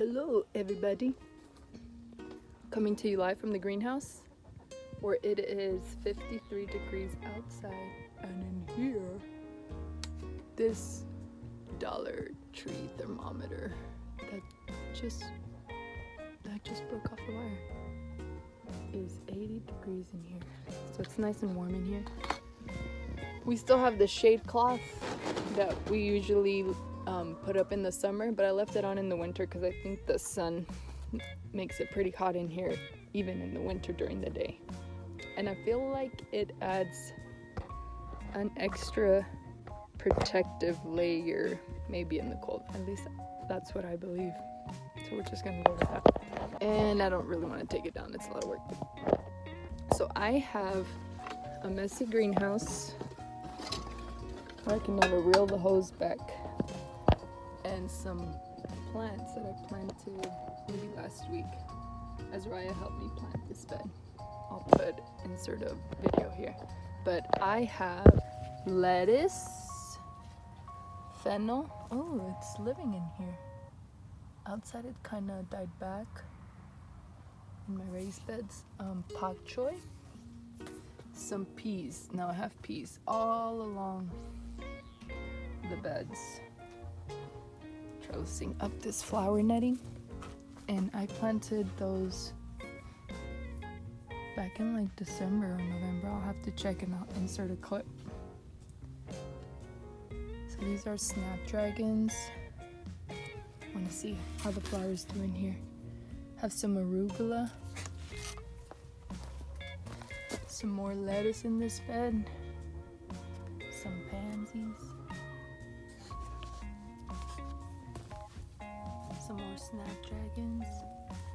Hello everybody, coming to you live from the greenhouse where it is 53 degrees outside, and in here this Dollar Tree thermometer that just broke off the wire is 80 degrees in here, so it's nice and warm in here. We still have the shade cloth that we usually put up in the summer, but I left it on in the winter because I think the sun makes it pretty hot in here even in the winter during the day, and I feel like it adds an extra protective layer maybe in the cold. At least that's what I believe, so we're just gonna go with that. And I don't really want to take it down, it's a lot of work. So I have a messy greenhouse. I can never reel the hose back, and some plants that I planted maybe last week as Raya helped me plant this bed. I'll insert a video here. But I have lettuce, fennel. Oh, it's living in here. Outside it kind of died back in my raised beds. Pak choy, some peas. Now I have peas all along the beds, trellising up this flower netting, and I planted those back in like December or November. I'll have to check and I'll insert a clip. So these are Snapdragons. I want to see how the flowers do in here. Have some arugula, some more lettuce in this bed, some pansies, some more Snapdragons,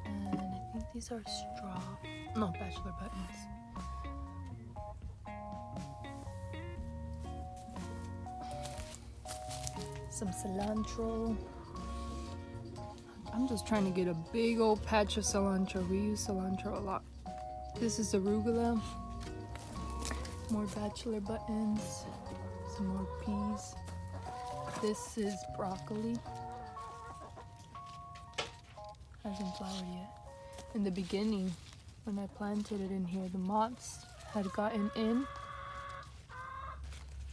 and I think these are bachelor buttons. Some cilantro. I'm just trying to get a big old patch of cilantro. We use cilantro a lot. This is arugula, more bachelor buttons, some more peas. This is broccoli. Hasn't flowered yet. In the beginning, when I planted it in here, the moths had gotten in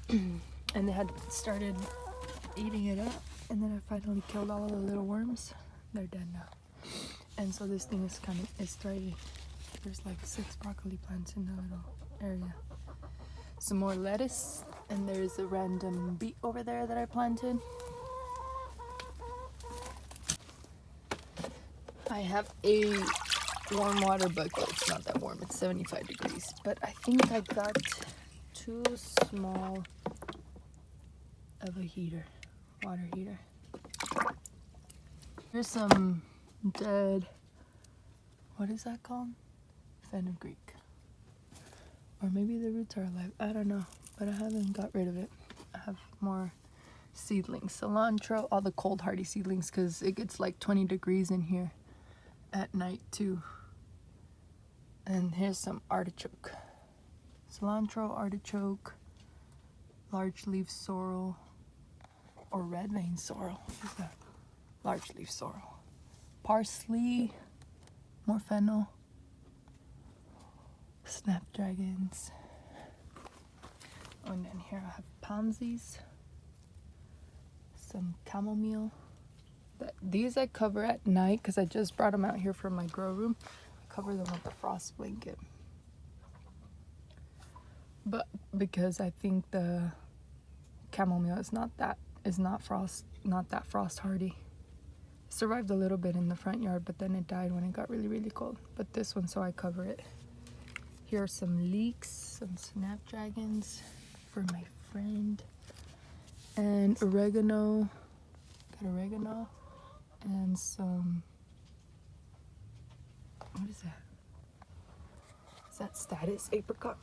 and they had started eating it up, and then I finally killed all of the little worms. They're dead now. And so this thing is thriving. There's like 6 broccoli plants in the little area. Some more lettuce, and there's a random beet over there that I planted. I have a warm water bucket. It's not that warm, it's 75 degrees, but I think I got too small of a water heater. Here's some dead, what is that called? Fenugreek. Or maybe the roots are alive, I don't know, but I haven't got rid of it. I have more seedlings, cilantro, all the cold hardy seedlings, because it gets like 20 degrees in here at night too. And here's some artichoke. Cilantro, artichoke, large leaf sorrel, or red vein sorrel. What is that? Large leaf sorrel. Parsley, more fennel, Snapdragons. And then here I have pansies, some chamomile. These I cover at night because I just brought them out here from my grow room. I cover them with a frost blanket, but because I think the chamomile is not that frost hardy. It survived a little bit in the front yard, but then it died when it got really cold. But this one, so I cover it. Here are some leeks, some Snapdragons for my friend, and oregano. Got oregano. And some, what is that? Is that status apricot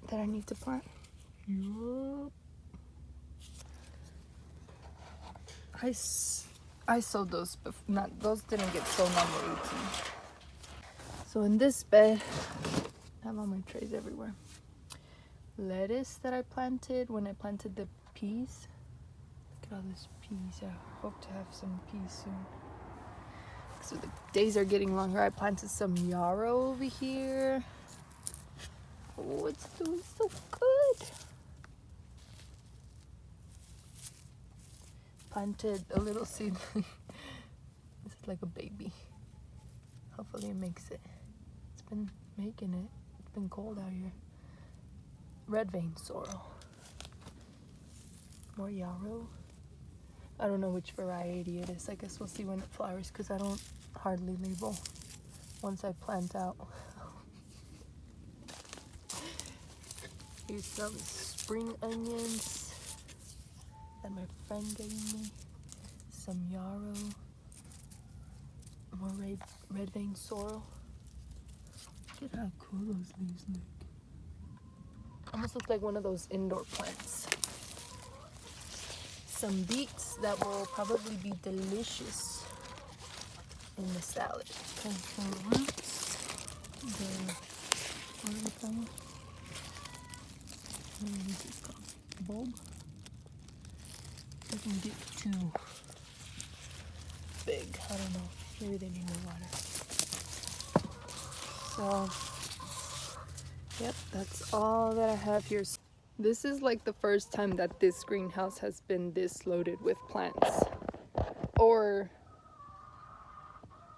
that I need to plant? Yup. I sowed those, but those didn't get sown on the 18th. So in this bed, I have all my trays everywhere. Lettuce that I planted when I planted the peas. Look at all these peas. I hope to have some peas soon. So the days are getting longer. I planted some yarrow over here. Oh, it's doing so good. Planted a little seedling. This is like a baby. Hopefully it makes it. It's been making it. It's been cold out here. Red vein sorrel. More yarrow. I don't know which variety it is. I guess we'll see when it flowers because I don't hardly label once I plant out. Here's some spring onions that my friend gave me. Some yarrow. More red vein sorrel. Look at how cool those leaves look. Almost looks like one of those indoor plants. Some beets that will probably be delicious in the salad. And some roots. What are they called? What is this called? Bulb? Doesn't get too big. I don't know. Maybe they need more water. So, yep, that's all that I have here. This is like the first time that this greenhouse has been this loaded with plants. Or,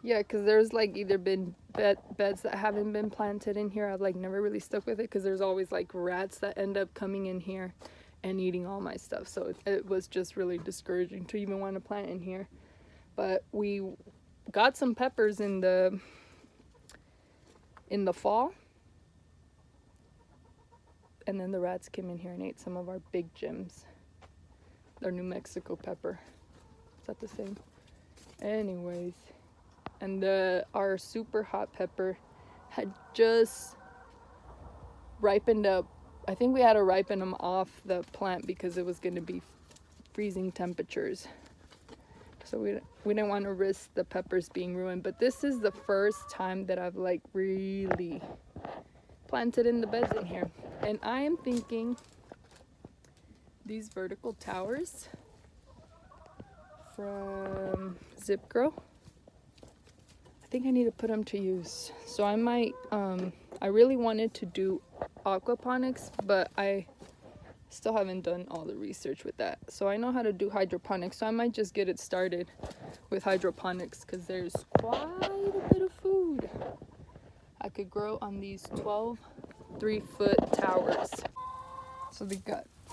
yeah, because there's like either been beds that haven't been planted in here. I've like never really stuck with it because there's always like rats that end up coming in here and eating all my stuff. So it was just really discouraging to even want to plant in here. But we got some peppers in the fall. And then the rats came in here and ate some of our big gems. They're New Mexico pepper. Is that the same? Anyways. And our super hot pepper had just ripened up. I think we had to ripen them off the plant because it was going to be freezing temperatures. So we didn't want to risk the peppers being ruined. But this is the first time that I've like really planted in the beds in here. And I am thinking these vertical towers from Zip Grow, I think I need to put them to use. So I might, I really wanted to do aquaponics, but I still haven't done all the research with that. So I know how to do hydroponics, so I might just get it started with hydroponics because there's quite a bit of food I could grow on these 12 3-foot towers. So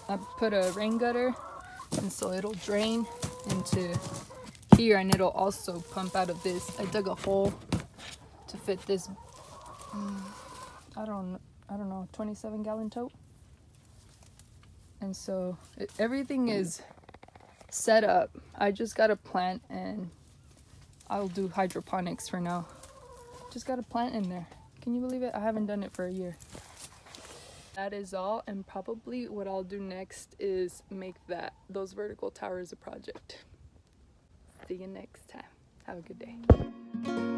I put a rain gutter, and so it'll drain into here, and it'll also pump out of this. I dug a hole to fit this, I don't know, 27-gallon tote. And so everything is set up. I just got to plant, and I'll do hydroponics for now. Just got to plant in there. Can you believe it? I haven't done it for a year. That is all, and probably what I'll do next is make those vertical towers a project. See you next time. Have a good day.